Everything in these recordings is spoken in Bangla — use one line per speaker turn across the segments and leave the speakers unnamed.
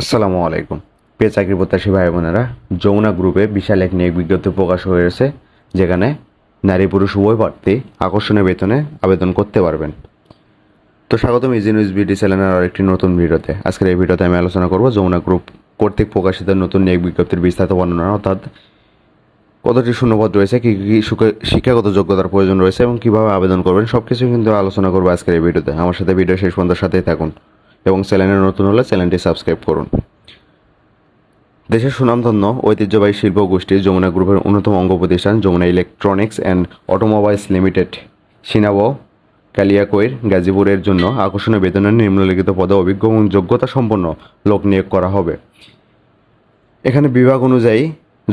আসসালামু আলাইকুম। প্রিয় চাকরি প্রত্যাশী ভাই বোনেরা, যমুনা গ্রুপে বিশাল এক নিয়োগ বিজ্ঞপ্তি প্রকাশ হয়েছে, যেখানে নারী পুরুষ উভয় প্রার্থী আকর্ষণীয় বেতনে আবেদন করতে পারবেন। তো স্বাগতম ইজি নিউজ বিডি চ্যানেলের আরেকটি নতুন ভিডিওতে। আজকের এই ভিডিওতে আমি আলোচনা করব যমুনা গ্রুপ কর্তৃক প্রকাশিত নতুন নিয়োগ বিজ্ঞপ্তির বিস্তারিত বর্ণনা, অর্থাৎ কতটি শূন্যপদ রয়েছে, কী কী শিক্ষাগত যোগ্যতার প্রয়োজন রয়েছে এবং কীভাবে আবেদন করবেন, সব কিছু কিন্তু আলোচনা করবো আজকের এই ভিডিওতে। আমার সাথে ভিডিও শেষ পর্যন্ত সাথেই থাকুন এবং চ্যানেলে নতুন হলে চ্যানেলটি সাবস্ক্রাইব করুন। দেশের সুনামধন্য ঐতিহ্যবাহী শিল্প গোষ্ঠী যমুনা গ্রুপের অন্যতম অঙ্গ প্রতিষ্ঠান Jamuna electronics and automobiles limited সিনাব কালিয়াকৈর গাজীপুরের জন্য আকর্ষণীয় বেতনের নিম্নলিখিত পদে অভিজ্ঞ এবং যোগ্যতা সম্পন্ন লোক নিয়োগ করা হবে। এখানে বিভাগ অনুযায়ী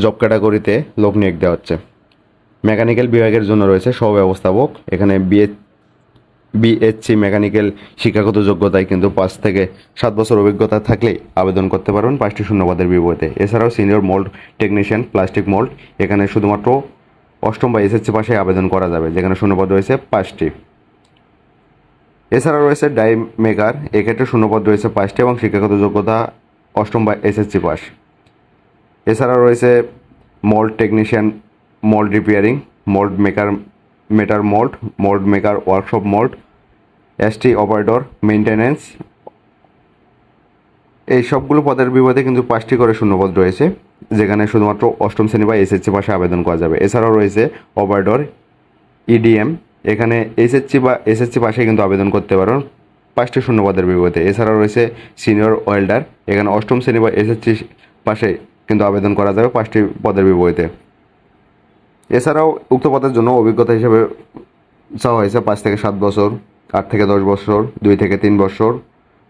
জব ক্যাটাগরিতে লোক নিয়োগ দেওয়া হচ্ছে। মেকানিক্যাল বিভাগের জন্য রয়েছে সহব্যবস্থাপক। এখানে বিএসসি মেকানিক্যাল শিক্ষাগত যোগ্যতায় কিন্তু 5 থেকে 7 বছর অভিজ্ঞতা থাকলেই আবেদন করতে পারবেন 5টি শূন্যপদের বিপরীতে। এছাড়াও senior mould technician plastic mould, এখানে শুধুমাত্র অষ্টম বা এসএসসি পাশে আবেদন করা যাবে, যেখানে শূন্যপদ রয়েছে 5টি। এছাড়াও রয়েছে ডাই মেকার, এক্ষেত্রে শূন্যপদ রয়েছে 5টি এবং শিক্ষাগত যোগ্যতা অষ্টম বা এসএসসি পাস। এছাড়াও রয়েছে mould technician, mould repairing, mould maker, metal mould, mould maker workshop mould, ST operator, maintenance. এই সবগুলো পদের বিপদে কিন্তু 5টি করে শূন্যপদ রয়েছে, যেখানে শুধুমাত্র অষ্টম শ্রেণী বা এসএসসি পাশে আবেদন করা যাবে। এছাড়াও রয়েছে অপারেটর ইডিএম, এখানে এসএসসি বা এসএসসি পাশে কিন্তু আবেদন করতে পারেন 5টি শূন্যপদের বিপদে। এছাড়াও রয়েছে সিনিয়র ওয়েল্ডার, এখানে অষ্টম শ্রেণী বা এসএসসি পাশে কিন্তু আবেদন করা যাবে 5টি পদের বিপরীতে। এছাড়াও উক্ত পদের জন্য অভিজ্ঞতা হিসেবে চাওয়া হয়েছে 5 থেকে 7 বছর, 8 থেকে 10 বছর, 2 থেকে 3 বছর।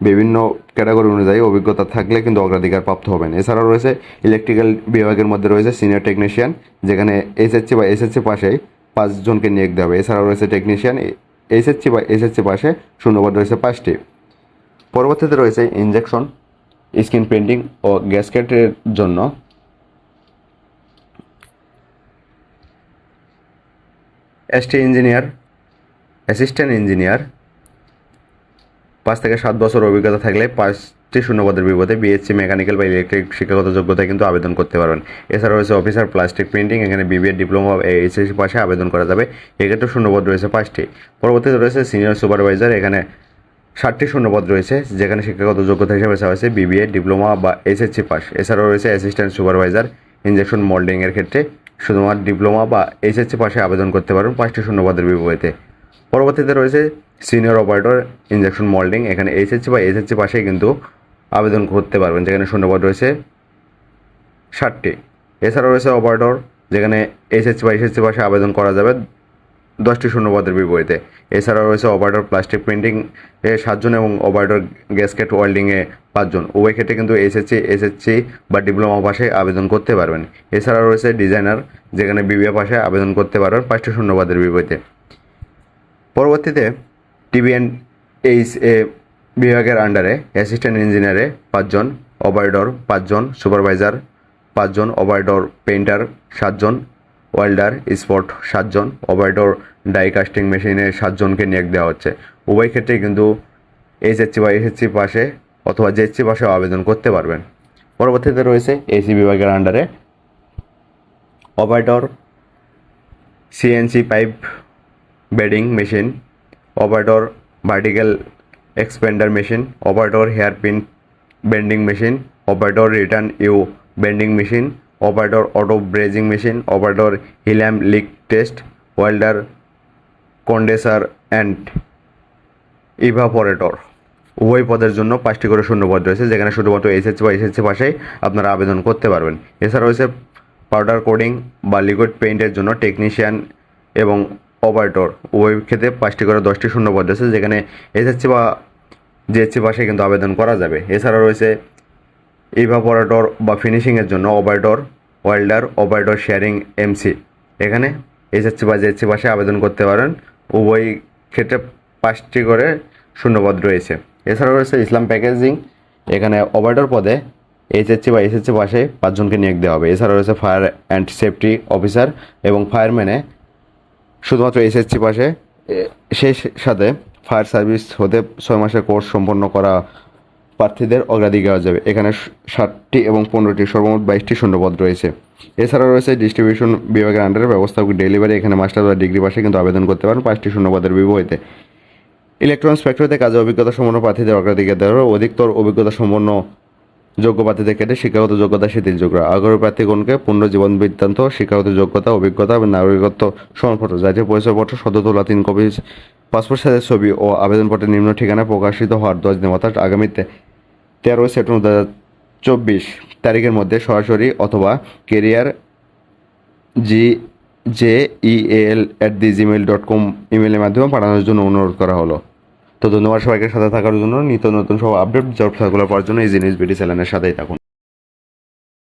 বিভিন্ন ক্যাটাগরি অনুযায়ী অভিজ্ঞতা থাকলে কিন্তু অগ্রাধিকার প্রাপ্ত হবেন। এছাড়াও রয়েছে ইলেকট্রিক্যাল বিভাগের মধ্যে রয়েছে সিনিয়র টেকনিশিয়ান, যেখানে এসএসসি বা এসএসসি পাশেই 5 জনকে নিয়োগ দেওয়া হবে। এছাড়াও রয়েছে টেকনিশিয়ান, এসএসসি বা এসএসসি পাশে শূন্যপদ রয়েছে 5টি। পরবর্তীতে রয়েছে ইনজেকশন, স্ক্রিন পেন্টিং ও গ্যাসকেটের জন্য এসটি ইঞ্জিনিয়ার, অ্যাসিস্ট্যান্ট ইঞ্জিনিয়ার, 5 থেকে 7 বছর অভিজ্ঞতা থাকলে 5টি শূন্যপদের বিপদে বিএসসি মেকানিক্যাল বা ইলেকট্রিক শিক্ষাগত যোগ্যতায় কিন্তু আবেদন করতে পারবেন। এছাড়া রয়েছে অফিসার প্লাস্টিক প্রিন্টিং, এখানে বিবিএ ডিপ্লোমা এইচএসসি পাশে আবেদন করা যাবে, এক্ষেত্রে শূন্যপদ রয়েছে 5টি। পরবর্তীতে রয়েছে সিনিয়র সুপারভাইজার, এখানে 60টি শূন্যপদ রয়েছে, যেখানে শিক্ষাগত যোগ্যতা হিসেবে চাওয়া হয়েছে বিবিএ ডিপ্লোমা বা এইচএসসি পাস। এছাড়াও রয়েছে অ্যাসিস্ট্যান্ট সুপারভাইজার ইনজেকশন মোল্ডিংয়ের ক্ষেত্রে শুধুমাত্র ডিপ্লোমা বা এইচএসসি পাশে আবেদন করতে পারবেন 5টি শূন্যপদের বিপরীতে। পরবর্তীতে রয়েছে সিনিয়র অপারেটর ইনজেকশন মোল্ডিং, এখানে এইচএসসি বা এসএসসি পাশেই কিন্তু আবেদন করতে পারবেন, যেখানে শূন্যপদ রয়েছে 60টি। এছাড়াও রয়েছে অপারেটর, যেখানে এইচএসসি বা এসএসসি পাশে আবেদন করা যাবে 10টি শূন্যপদের বিপরীতে। এছাড়াও রয়েছে অপারেটর প্লাস্টিক প্রিন্টিং এ 7 জন এবং অপারেটর গ্যাসকেট ওয়েল্ডিংয়ে 5 জন। উভয় ক্ষেত্রে কিন্তু এসএসসি, এসএসসি বা ডিপ্লোমা পাশে আবেদন করতে পারবেন। এছাড়াও রয়েছে ডিজাইনার, যেখানে বিবিএ পাশে আবেদন করতে পারবেন 5টি শূন্যপদের বিপরীতে। পরবর্তীতে টিবিএনএইচএ বিভাগের আন্ডারে অ্যাসিস্ট্যান্ট ইঞ্জিনিয়ারে 5 জন, অপারেটর 5 জন, সুপারভাইজার 5 জন, অপারেটর পেইন্টার 7 জন, ওয়েল্ডার স্পট 7 জন, অপারেটর ডাই কাস্টিং মেশিনে 7 জনকে নিয়োগ দেওয়া হচ্ছে। উভয় ক্ষেত্রেই কিন্তু এইচএসসি বা এসএসসি পাশে অথবা জেএসসি পাশেও আবেদন করতে পারবেন। পরবর্তীতে রয়েছে এসি বিভাগের আন্ডারে operator CNC pipe bending machine, operator vertical expander machine, operator hairpin bending machine, operator return U bending machine, operator auto brazing machine, operator helium leak test, welder condenser and evaporator. উভয় পদের জন্য 5টি করে শূন্যপদ রয়েছে, যেখানে শুধুমাত্র এসএসসি বা এসএসসি পাশেই আপনারা আবেদন করতে পারবেন। এছাড়া রয়েছে পাউডার কোডিং বা লিকুইড পেইন্টের জন্য টেকনিশিয়ান এবং অপারেটর উভয় ক্ষেত্রে 5টি করে 10টি শূন্যপদ রয়েছে, যেখানে এসএসসি বা জেএসসি পাশে কিন্তু আবেদন করা যাবে। এছাড়া রয়েছে ইভাপোরেটর বা ফিনিশিংয়ের জন্য operator welder, operator sharing MC, এখানে এসএসসি বা জেএসসি পাশে আবেদন করতে পারেন। উভয় ক্ষেত্রে 5টি করে শূন্যপদ রয়েছে। এছাড়া রয়েছে ইসলাম প্যাকেজিং, এখানে অপারেটর পদে এইচএসসি বা এসএসসি পাশে 5 জনকে নিয়োগ দেওয়া হবে। এছাড়া রয়েছে ফায়ার অ্যান্ড সেফটি অফিসার এবং ফায়ারম্যানে শুধুমাত্র এসএসসি পাশে, সেই সাথে ফায়ার সার্ভিস হতে 6 মাসের কোর্স সম্পন্ন করা প্রার্থীদের অগ্রাধিকার দেওয়া যাবে। এখানে 60টি এবং 15টি সর্বমোট 22টি শূন্যপদ রয়েছে। এছাড়াও রয়েছে ডিস্ট্রিবিউশন বিভাগের আন্ডারে ব্যবস্থাপক ডেলিভারি, এখানে মাস্টার বা ডিগ্রি পাশে কিন্তু আবেদন করতে পারেন 5টি শূন্যপদের বিপরীতে। ইলেকট্রনিক্স ফ্যাক্টরিতে কাজে অভিজ্ঞতা সম্পন্ন প্রার্থীদের অগ্রাধিকার দেওয়া হবে। অধিকতর অভিজ্ঞতা সম্পন্ন যোগ্য প্রার্থীদের ক্ষেত্রে শিক্ষাগত যোগ্যতা শিথিলযোগ্য। আগ্রহী প্রার্থীগণকে পূর্ণ জীবন বৃত্তান্ত, শিক্ষাগত যোগ্যতা, অভিজ্ঞতা এবং নাগরিকত্ব প্রমাণপত্র, জাতীয় পরিচয়পত্র সদ্য তোলা 3 কপি, পাসপোর্ট সাইজের ছবি ও আবেদনপত্রের নিম্ন ঠিকানায় প্রকাশিত হওয়ার 10 দিন অর্থাৎ আগামী 13 সেপ্টেম্বর 2024 তারিখের মধ্যে সরাসরি অথবা কেরিয়ার gmail.com ইমেলের মাধ্যমে পাঠানোর জন্য অনুরোধ করা হলো। তো ধন্যবাদ সবাইকে সাথে থাকার জন্য। নিত্য নতুন সব আপডেট জব সার্কুলার পাওয়ার জন্য এই জিনিস বিডি চ্যানেলের সাথেই থাকুন।